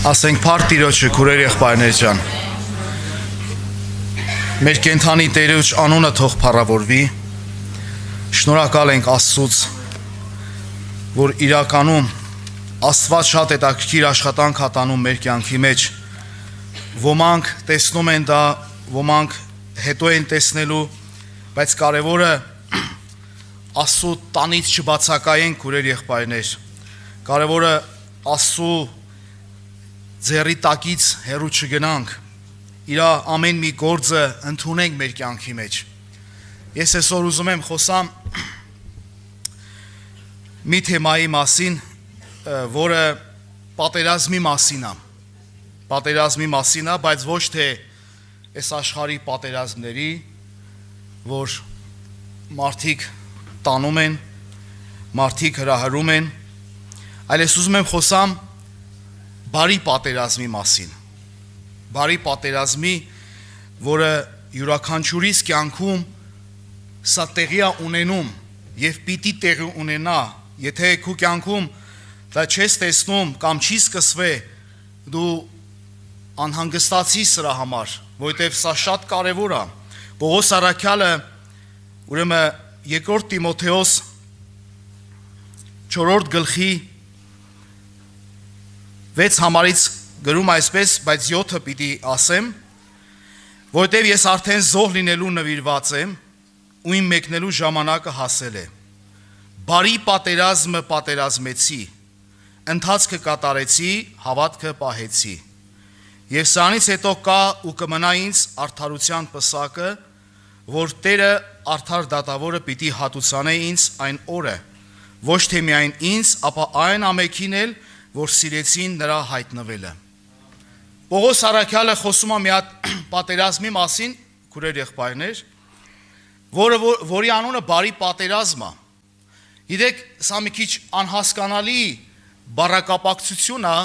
Ասենք փառք Տիրոջը, քուրեր եղբայրներ ջան։ Մեր կենթանի Տերուջ անունը թող փառավորվի։ Շնորհակալ ենք Աստծուց, որ իրականում Աստված շատ հետաքրքիր աշխատանք ատանում մեր կյանքի մեջ։ Ոմանք տեսնում են դա, ոմանք հետո են տեսնելու, բայց կարևորը Աստծու տանից չբացակայենք, քուրեր եղբայրներ։ Կարևորը Աստծու ձեռի տակից հեռու չգնանք, իր ամեն մի գործը ընդունենք մեր կյանքի մեջ։ Ես այսօր ուզում եմ խոսամ մի թեմայի մասին, որը պատերազմի մասին է։ Պատերազմի մասին է, բայց ոչ թե այս աշխարհի պատերազմների, որ մարդիկ տանում են, մարդիկ հրահրում են, այլ ես ուզում եմ խոսամ բարի պատերազմի մասին, բարի պատերազմի, որը յուրաքանչյուրիս կյանքում սա տեղի է ունենում և պիտի տեղի ունենա, եթե քու կյանքում դա չես տեսնում կամ չի սկսվե, դու անհանգստացի սրա համար, որովհետև սա շատ կարևոր է։ Պողոս առաքյալը ուրեմն երկրորդ Տիմոթեոս 4-րդ գլխի 6 համարից գրում այսպես, բայց 7-ը պիտի ասեմ, որովհետև ես արդեն զոհ լինելու նվիրված եմ ու իմ մեկնելու ժամանակը հասել է։ Բարի պատերազմը պատերազմեցի, ընթացքը կատարեցի, հավատքը պահեցի։ Եվ սրանից հետո կա ու կմնա ինձ արդարության պսակը, որ Տերը արդար դատավորը պիտի հատուցանե ինձ այն օրը, ոչ թե միայն ինձ, ապա այն ամենքին էլ, որ սիրեցին նրա հայտնվելը։ Պողոս առաքյալը խոսում է մի հատ պատերազմի մասին, քուրեր եղբայրներ, որի անունը բարի պատերազմ է։ Գիտեք, սա մի քիչ անհասկանալի բառակապակցություն է,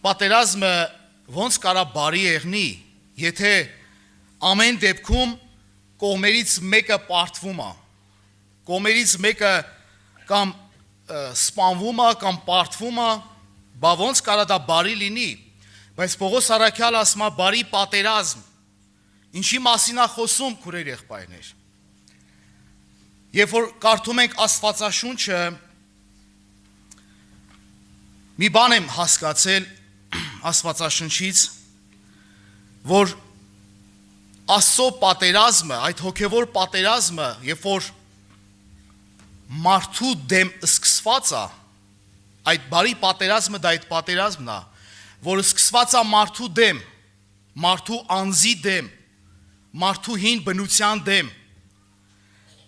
պատերազմը ոնց կարա բարի եղնի, եթե ամեն դեպքում կողմերից մեկը պարտվում է, կողմերից մեկը կամ սպանվում է, կամ պարտվում է, բա ոնց կարա դա բարի լինի, բայց Պողոս առաքյալը ասում է բարի պատերազմ, ինչի մասին է խոսում, քուրեր եղբայրներ։ Երբ որ կարդում ենք Աստվածաշունչը, մի բան եմ հասկացել Աստվածաշնչից, որ Աստծո պատերազմը, այդ հոգևոր պատերազմը, երբ որ մարդու դեմ սկսված է, այդ բարի պատերազմը դա այդ պատերազմն է, որ սկսված է մարդու դեմ, մարդու անձի դեմ, մարդու հին բնության դեմ,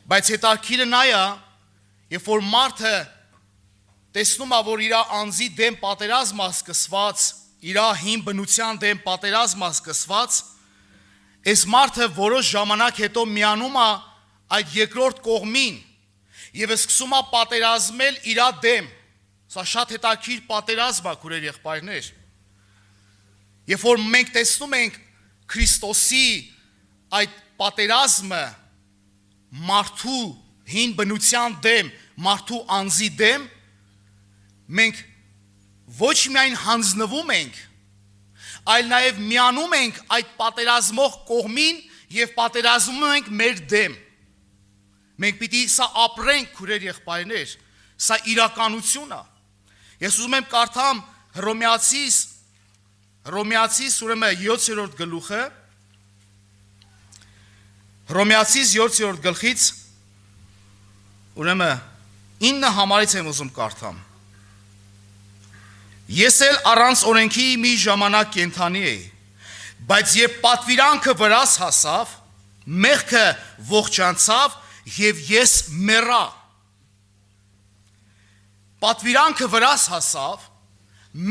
բայց հետաքրքիրը նա է, երբ որ մարդը տեսնում է, որ իր անձի դեմ պատերազմ է սկսված, իր հին բնության դեմ պատերազմ է սկսված, այս մարդը որոշ ժամանակ հետո միանում է այդ երկրորդ կողմին և սկսում է պատերազմել իր դեմ։ Սա շատ հետաքրքիր պատերազմ է, քուրեր եղբայրներ։ Երբ որ մենք տեսնում ենք Քրիստոսի այդ պատերազմը մարդու հին բնության դեմ, մարդու անձի դեմ, մենք ոչ միայն հանձնվում ենք, այլ նաև միանում ենք այդ պատերազմող կողմին և պատերազմում ենք մեր դեմ։ Մենք պիտի սա ապրենք, քուրեր եղբայրներ, սա իրականություն է։ Ես ուզում եմ կարդամ Հռոմեացիս ուրեմն 7-րդ գլուխը, Հռոմեացիս 7-րդ գլխից ուրեմն 9 համարից եմ ուզում կարդամ։ Ես էլ առանց օրենքի մի ժամանակ կենդանի էի, բայց երբ պատվիրանքը վրաս հասավ, մեղքը ողջանցավ և ես մեռա։ Պատվիրանքը վրաս հասավ,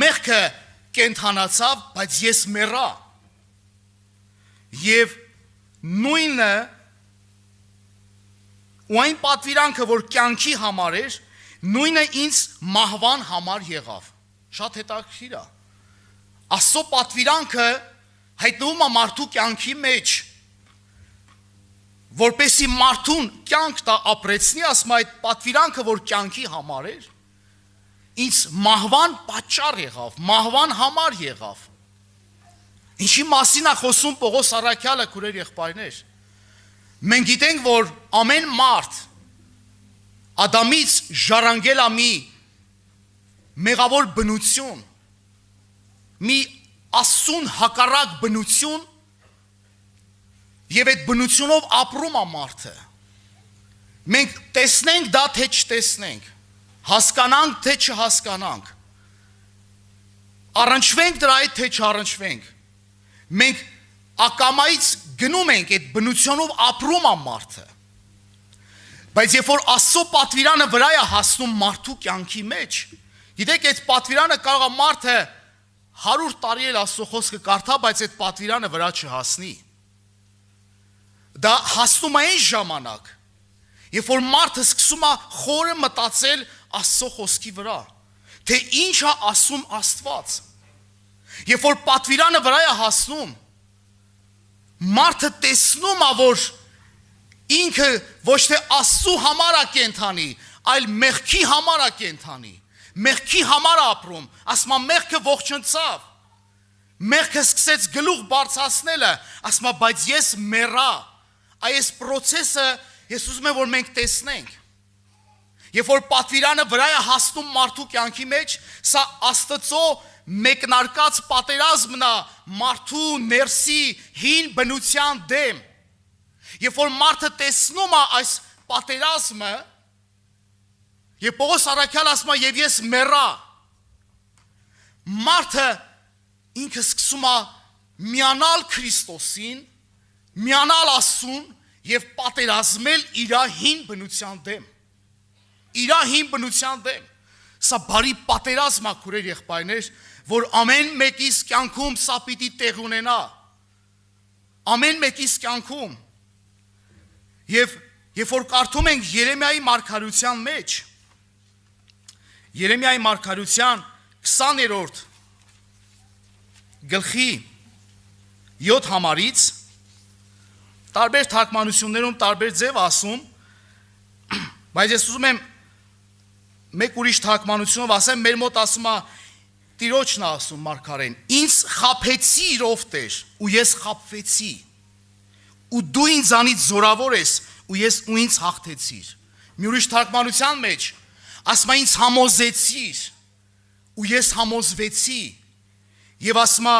մեղքը կենդանացավ, բայց ես մեռա։ Եվ նույնը ու այն պատվիրանքը, որ կյանքի համար էր, նույնը ինձ մահվան համար եղավ։ Շատ հետաքրքիր է։ Աստծո պատվիրանքը հայտնվում է մարդու կյանքի մեջ, որպեսզի մարդուն կյանք տա ապրեցնի, ասում այդ պատվիրանքը, որ կյանքի համար էր, ինձ մահվան պատճառ եղավ, մահվան համար եղավ։ Ինչի մասին է խոսում Պողոս առաքյալը, քուրեր եղբայրներ։ Մենք գիտենք, որ ամեն մարդ Ադամից ժառանգել է մի մեղավոր բնություն, մի Աստծուն հակառակ բնություն, եւ այդ բնությունով ապրում է մարդը։ Մենք տեսնենք դա, թե չտեսնենք, հասկանանք, թե չհասկանանք, առնչվենք դրա հետ, թե չառնչվենք, մենք ակամայից գնում ենք այդ բնությունով ապրում է մարդը։ Բայց երբ որ Աստծո պատվիրանը վրա է հասնում մարդու կյանքի մեջ, գիտեք, այդ պատվիրանը կարող է մարդը 100 տարի էլ Աստծո խոսքը կարդա, բայց այդ պատվիրանը վրա չհասնի։ Դա հասնում է այն ժամանակ, երբ որ մարդը սկսում է խորը մտածել Աստծո խոսքի վրա, թե ինչ է ասում Աստված։ Երբ որ պատվիրանը վրա է հասնում, մարդը տեսնում է, որ ինքը ոչ թե Աստծո համար է կենթանի, այլ մեղքի համար է կենթանի, մեղքի համար է ապրում, ասում է մեղքը ողջնցավ, մեղքը սկսեց գլուխ բարձրացնելը, ասում է բայց ես մեռա, այս պրոցեսը ես ուզում եմ, որ մենք տեսնենք։ Երբ որ պատվիրանը վրա է հասնում մարդու կյանքի մեջ, սա Աստծո մեկնարկած պատերազմն է մարդու ներսի հին բնության դեմ։ Երբ որ մարդը տեսնում է այս պատերազմը, եւ Պողոս առաքյալը ասում է եւ ես մեռա, մարդը ինքը սկսում է միանալ Քրիստոսին, միանալ Աստծուն եւ պատերազմել իր հին բնության դեմ։ Իր հին բնության դեմ։ Սա բարի պատերազմ է, քուրեր եղբայրներ, որ ամեն մեկիս կյանքում սա պիտի տեղ ունենա։ Ամեն մեկիս կյանքում։ Եվ երբ որ կարդում ենք Երեմիայի մարգարության մեջ, Երեմիայի մարգարության 20-րդ գլխի 7 համարից տարբեր թարգմանություններում տարբեր ձև ասում, բայց ես ուզում եմ մեկ ուրիշ թարգմանությունով ասեմ, մեր մոտ ասում է Տիրոջն է ասում մարգարեն, ինձ խաբեցիր ով Տեր, ու ես խաբվեցի, ու դու ինձանից զորավոր ես, ու ինձ հաղթեցիր։ Մի ուրիշ թարգմանության մեջ ասում է ինձ համոզեցիր, ու ես համոզվեցի, եւ ասում է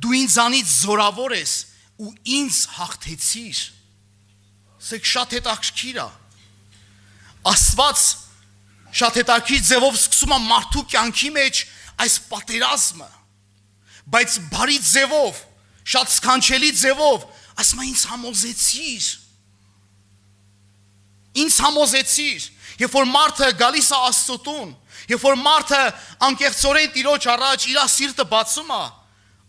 դու ինձանից զորավոր ես, ու ինձ հաղթեցիր։ Սա շատ հետաքրքիր է։ Աստված շատ հետաքրքիր ձևով սկսում է մարդու կյանքի մեջ այս պատերազմը, բայց բարի ձևով, շատ սքանչելի ձևով, ասում է ինձ համոզեցիր։ Ինձ համոզեցիր։ Երբ որ մարդը գալիս է Աստծո տուն, երբ որ մարդը անկեղծորեն Տիրոջ առաջ իր սիրտը բացում է,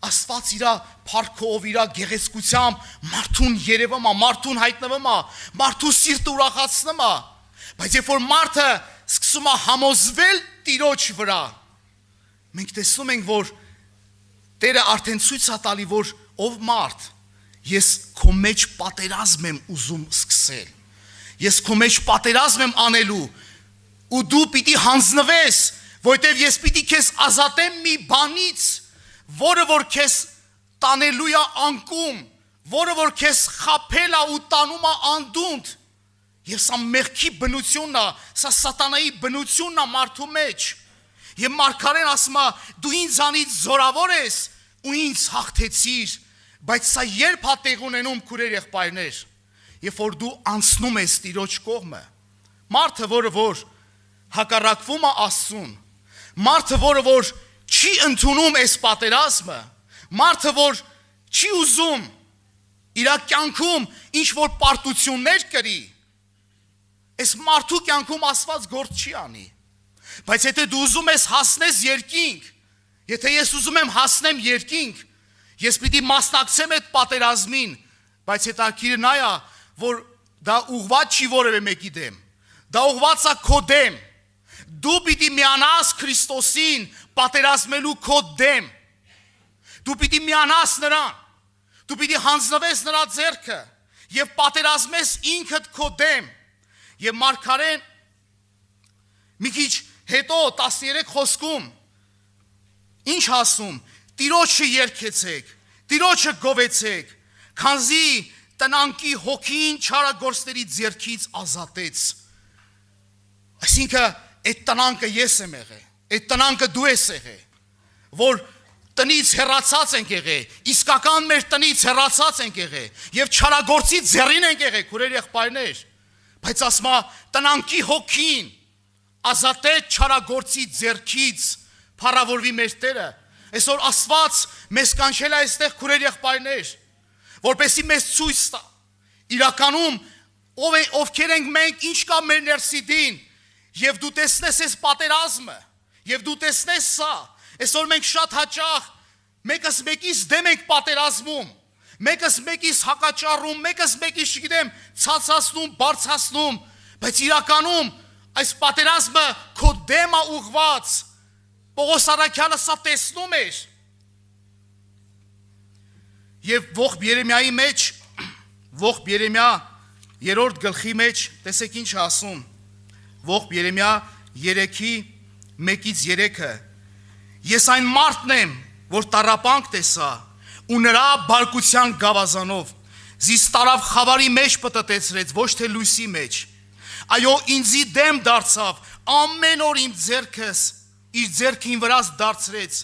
Աստված իր փառքով, իր գեղեցկությամբ մարդուն երևում է, մարդուն հայտնվում է, մարդու սիրտը ուրախացնում է, բայց երբ որ մարդը սկսում է համոզվել Տիրոջ վրա, մենք տեսնում ենք, որ Տերը արդեն ցույց է տալի, որ ով մարդ, ես քո մեջ պատերազմ եմ ուզում սկսել, ես քո մեջ պատերազմ եմ անելու, ու դու պիտի հանձնվես, որտեվ ես պիտի քեզ ազատեմ մի բանից, որը որ քեզ տանելու է անկում, որը որ քեզ խաբել է ու տանում է անդունդ, եւ սա մեղքի բնությունն է, սա սատանայի բնությունն է մարդու մեջ, եւ մարգարեն ասում է դու ինձանից զորավոր ես ու ինձ հաղթեցիր, բայց սա երբ է տեղ ունենում, քուրեր եղբայրներ, երբ որ դու անցնում ես Տիրոջ կողմը, մարդը, որը որ հակառակվում է Աստծուն, մարդը, որը որ չի ընդունում այս պատերազմը, մարդը, որ չի ուզում իր կյանքում ինչ որ պարտություններ կրի, այս մարդու կյանքում Աստված գործ չի անի, բայց եթե դու ուզում ես հասնես երկինք, եթե ես ուզում եմ հասնեմ երկինք, ես պիտի մասնակցեմ այդ պատերազմին, բայց հետաքրքիրը նա է, որ դա ուղղված չի որևէ մեկի դեմ, դա ուղղված է քո դեմ, դու պիտի միանաս Քրիստոսին պատերազմելու քո դեմ, դու պիտի միանաս նրան, դու պիտի հանձնվես նրա ձեռքը եւ պատերազմես ինքդ քո դեմ, եւ մարգարեն մի քիչ հետո 13 խոսքում ինչ ասում, Տիրոջը երգեցեք, Տիրոջը գովեցեք, քանզի տնանքի հոգին չարագործների ձեռքից ազատեց։ Այսինքն այդ տնանքը ես եմ եղել, այդ տնանքը դու ես եղել, որ տնից հեռացած ենք եղել, իսկական մեր տնից հեռացած ենք եղել եւ չարագործի ձեռին ենք եղել, քուրեր եղբայրներ, բայց ասма տնանքի հոգին ազատեց չարագործի ձեռքից, փառավորվի մեր Տերը։ Այսօր Աստված մեզ կանչել է այստեղ քուրեր եղբայրներ, որպեսզի մեզ ցույց տա իրականում ովքեր ենք մենք, ինչ կա մեր ներսիդին, եւ դու տեսնես այս պատերազմը, եւ դու տեսնես սա։ Այսօր մենք շատ հաճախ մեկս մեկից դեմ ենք պատերազմում, մեկս մեկից հակաճառում, մեկս մեկից չգիտեմ ցածացնում, բարձրացնում, բայց իրականում այս պատերազմը քո դեմ է ուղված։ Պողոս Արաքյալը սա տեսնում էր։ Եվ ողբ Երեմիայի մեջ, ողբ Երեմիա 3-րդ գլխի մեջ, տեսեք ինչ ասում։ Ողբ Երեմիա 3:1-3-ը Ես այն մարդն եմ, որ տառապանք տեսա, ու նրա բարկության գավազանով զիս տարավ խավարի մեջ պտտեցրեց, ոչ թե լույսի մեջ։ Այո, ինձի դեմ դարձավ, ամեն օր իմ ձեռքս իր ձեռքին վրաս դարձրեց,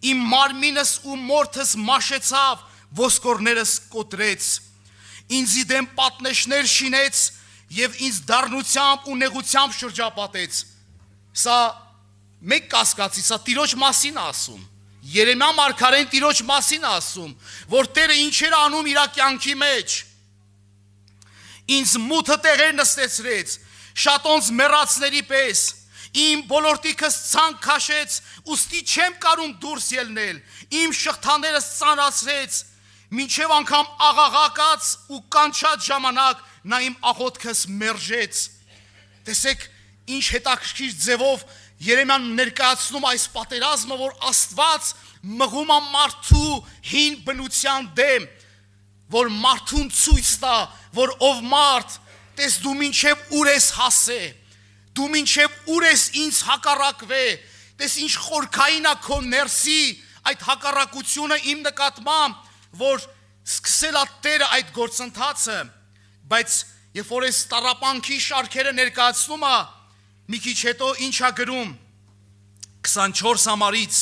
իմ մարմինս ու մորթս մաշեցավ, ոսկորներս կոտրեց, ինձի դեմ պատնեշներ շինեց եւ ինձ դառնությամբ ու նեղությամբ շրջապատեց։ Սա մեկ կասկածի, սա Տիրոջ մասին ասում։ Երեմիա մարգարեն Տիրոջ մասին ասում, որ Տերը ինչեր անում իր կյանքի մեջ։ Ինձ մութը տեղեր նստեցրեց, շատոնց մեռածների պես, իմ բոլորտիքս ցանկ քաշեց, ուստի չեմ կարում դուրս ելնել, իմ շղթաներս ծանրացրեց, մինչև անգամ աղաղակած ու կանչած ժամանակ նա իմ աղոթքս մերժեց։ Տեսեք ինչ հետաքրքիր ձևով Երեմիան ներկայացնում այս պատերազմը, որ Աստված մղում է մարդու հին բնության դեմ, որ մարդուն ցույց տա, որ ով մարդ, տես դու մինչև ուր ես հասե, դու մինչև ուր ես ինձ հակառակվե, տես ինչ խորքային է քո ներսի այդ հակառակությունը իմ նկատմամբ, որ սկսել է Տերը այդ գործընթացը, բայց երբ որ այս տառապանքի շարքերը ներկայացնում է, մի քիչ հետո ինչ է գրում 24 համարից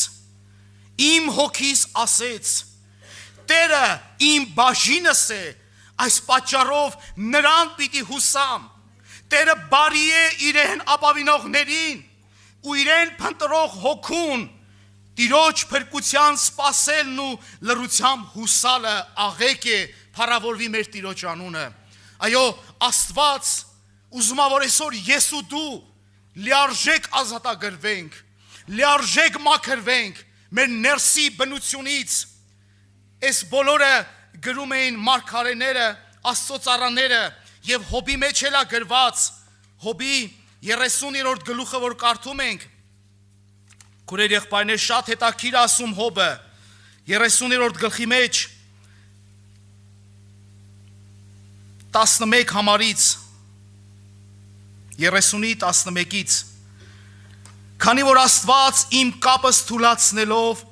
իմ հոգիս ասեց Տերը իմ բաժինս է, այս պատճառով նրան պիտի հուսամ, Տերը բարի է իրեն ապավինողներին ու իրեն փնտրող հոգուն, Տիրոջ փրկության սպասելն ու լռությամբ հուսալը աղեկ է, փառավորվի մեր Տիրոջ անունը։ Այո, Աստված ուզում է, որ այսօր ես ու դու լիարժեք ազատագրվենք, լիարժեք մաքրվենք մեր ներսի բնությունից։ Այս բոլորը գրում էին մարգարեները, Աստծո ծառաները եւ Հոբի մեջ էլ է գրված, Հոբի 30-րդ գլուխը որ կարդում ենք, քուրեր եղբայրներ շատ հետաքրքիր ասում Հոբը 30-րդ գլխի մեջ 11 համարից 30-ի 11-ից Քանի որ Աստված իմ կապս թուլացնելով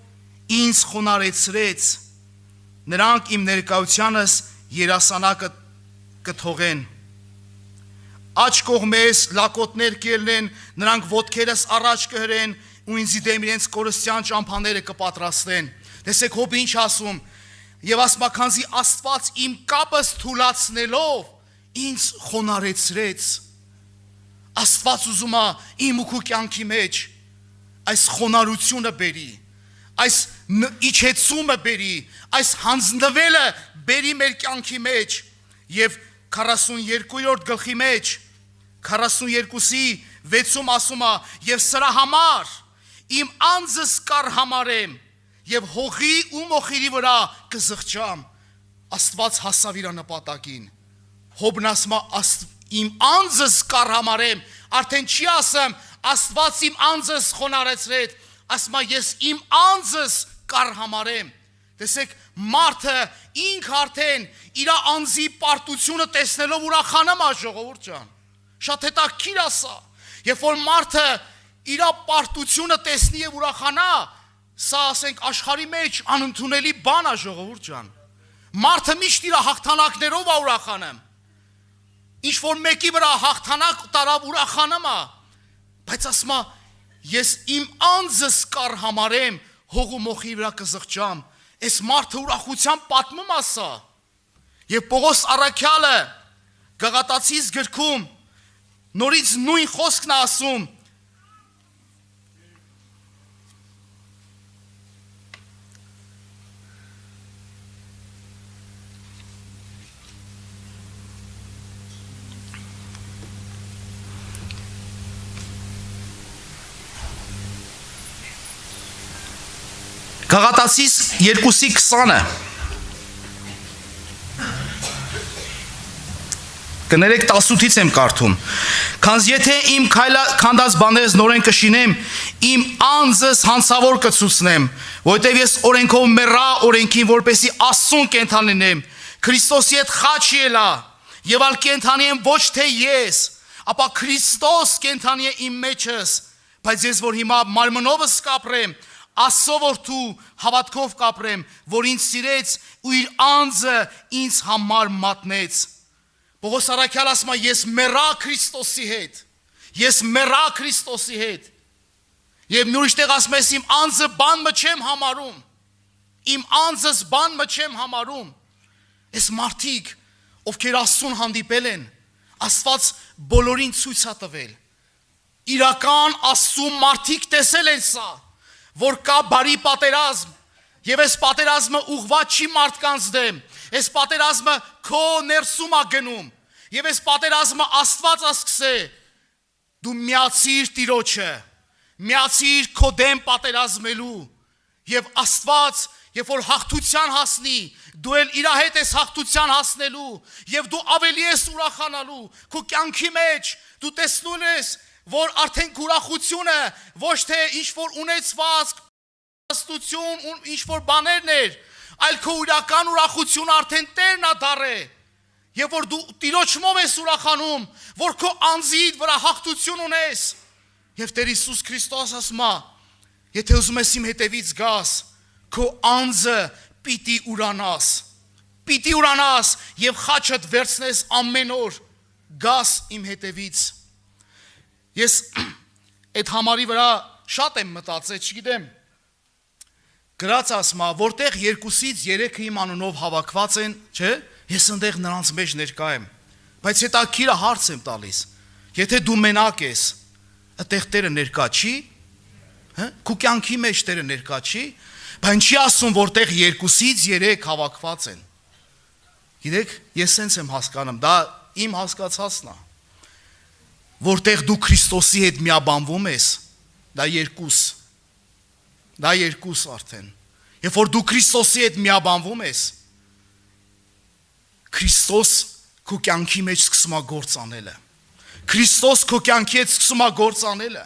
ինձ խոնարեցրեց, նրանք իմ ներկայությանս երասանակը կթողեն։ Աջ կողմես լակոտներ կելնեն, նրանք ոտքերս առաջ կհրեն ու ինձի դեմ իրենց կորստյան ճամփաները կպատրաստեն։ Տեսեք Հոբը ինչ ասում, եւ ասма քանզի Աստված իմ կապս թուլացնելով ինձ խոնարեցրեց։ Աստված ուզում է իմ ու քո կյանքի մեջ այս խոնարհությունը բերի, այս իջեցումը բերի, այս հանձնվելը բերի մեր կյանքի մեջ եւ 42-րդ գլխի մեջ 42-ի 6-ում ասում է եւ սրա համար իմ անձս կար համարեմ եւ հողի ու մոխիրի վրա կզղջամ։ Աստված հասավ իր նպատակին։ Հոբն ասում է իմ անձս կար համարեմ, արդեն չի ասեմ Աստված իմ անձս խոնարեցրեց, ասում է ես իմ անձս կար համարեմ։ Տեսեք մարդը ինք արդեն իր անձի պարտությունը տեսնելով ուրախանում է ժողովուրդ ջան։ Շատ հետաքրքիր է սա։ Երբ որ մարդը իր պարտությունը տեսնի եւ ուրախանա, սա ասենք աշխարհի մեջ անընդունելի բան է, ժողովուրդ ջան։ Մարդը միշտ իր հաղթանակներով է ուրախանում։ Ինչ որ մեկի վրա հաղթանակ տարավ ուրախանում է, բայց ասում է ես իմ անձս կար համարեմ, հող ու մոխի վրա կզղջամ։ Այս մարդը ուրախությամբ պատմում է սա։ Եվ Պողոս առաքյալը Գաղատացիս գրքում նորից նույն խոսքն է ասում։ Գաղատացիս 2:20-ը կներեք 18-ից եմ կարդում։ Քանզի եթե իմ քանդած բաներս նորեն կշինեմ, իմ անձս հանցավոր կցուցնեմ, որովհետև ես օրենքով մեռա օրենքին, որպեսզի Աստծուն կենդան լինեմ, Քրիստոսի հետ խաչ ելա, եւ ալ կենդանի եմ ոչ թե ես, ապա Քրիստոս կենդանի է իմ մեջս, բայց ես որ հիմա մարմնովս կապրեմ, Աստծո որդու հավատքով կապրեմ, որ ինձ սիրեց ու իր անձը ինձ համար մատնեց։ Պողոս առաքյալը ասում է ես մեռա Քրիստոսի հետ։ Ես մեռա Քրիստոսի հետ։ Եվ մի ուրիշ տեղ ասում է իմ անձը բան մը չեմ համարում։ Իմ անձս բան մը չեմ համարում։ Այս մարդիկ, ովքեր Աստծուն հանդիպել են, Աստված բոլորին ցույց է տվել։ Իրական Աստծու մարդիկ տեսել են սա, որ կա բարի պատերազմ, եւ այս պատերազմը ուղղված չի մարդկանց դեմ, այս պատերազմը քո ներսում է գնում, եւ այս պատերազմը Աստված է սկսել, դու միացիր Տիրոջը, միացիր քո դեմ պատերազմելու, եւ Աստված, երբ որ հաղթության հասնի, դու էլ իր հետ ես հաղթության հասնելու, եւ դու ավելի ես ուրախանալու, քո կյանքի մեջ դու տեսնում ես, որ արդեն ուրախությունը ոչ թե ինչ որ ունեցվածք, աստություն, ինչ որ բաներն էր, այլ քո իրական ուրախությունը արդեն Տերն է դառե, եւ որ դու Տիրոջով ես ուրախանում, որ քո անձիդ վրա հաղթություն ունես, եւ Տեր Հիսուս Քրիստոս ասում է, եթե ուզում ես իմ հետևից գաս, քո անձը պիտի ուրանաս եւ խաչդ վերցնես ամեն օր, գաս իմ հետևից։ Ես այդ համարի վրա շատ եմ մտածել, չգիտեմ, գրած ասում է, որտեղ 2-ից 3-ը իմ անունով հավաքված են, չէ, ես ընդեղ նրանց մեջ ներկա եմ, բայց հետաքրքիրը հարց եմ տալիս, եթե դու մենակ ես, այդտեղ Տերը ներկա չի, քո կյանքի մեջ Տերը ներկա չի, բայց չի ասում, որտեղ 2-ից 3 հավաքված են։ Գիտեք, ես սենց եմ հասկանում, դա իմ հասկացածն է, որտեղ դու Քրիստոսի հետ միաբանվում ես, դա 2 արդեն, երբ որ դու Քրիստոսի հետ միաբանվում ես, Քրիստոս քո կյանքի մեջ սկսում է գործ անելը, Քրիստոս քո կյանքի հետ սկսում է գործ անելը,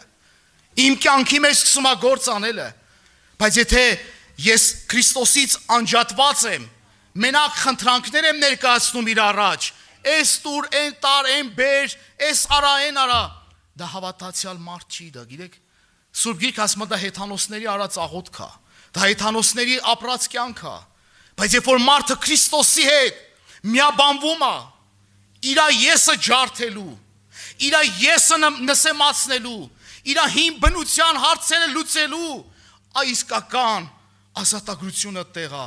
իմ կյանքի մեջ սկսում է գործ անելը, բայց եթե ես Քրիստոսից անջատված եմ, մենակ խնդրանքներ եմ ներկայացնում իր առաջ, այս տուր, այն տար, այն բեր, այս արա, այն արա, դա հավատացյալ մարդ չի, դա գիտեք, Սուրբ Գիրքը ասում է դա հեթանոսների արած աղոթք է, դա հեթանոսների ապրած կյանք է, բայց երբ որ մարդը Քրիստոսի հետ միաբանվում է, իր եսը ջարդելու, իր եսը նսեմացնելու, իր հին բնության հարցերը լուծելու, իսկական ազատագրությունը տեղ է,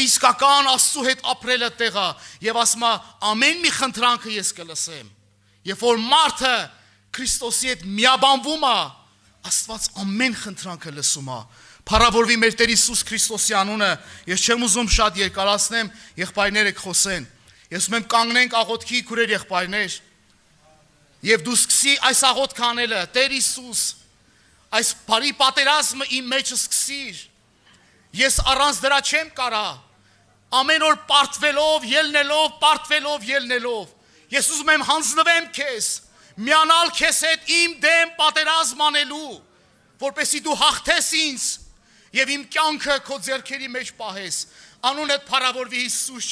իսկական Աստծու հետ ապրելը տեղ է, եւ ասում է ամեն մի խնդրանքը ես կլսեմ, երբ որ մարդը Քրիստոսի հետ միաբանվում է, Աստված ամեն խնդրանքը լսում է, փառավորվի մեր Տեր Հիսուս Քրիստոսի անունը, ես չեմ ուզում շատ երկարացնեմ, եղբայրները կխոսեն, ես ուզում եմ կանգնենք աղոթքի քուրեր եղբայրներ, եւ դու սկսի այս աղոթքը անելը, Տեր Հիսուս, այս բարի պատերազմը իմ մեջը սկսիր, ես առանց դրա չեմ կարա, ամեն օր պարտվելով, ելնելով, ես ուզում եմ հանձնվեմ քեզ, միանալ քեզ հետ իմ դեմ պատերազմ անելու, որպեսզի դու հաղթես ինձ եւ իմ կյանքը քո ձեռքերի մեջ պահես, անունդ փառավորվի Հիսուս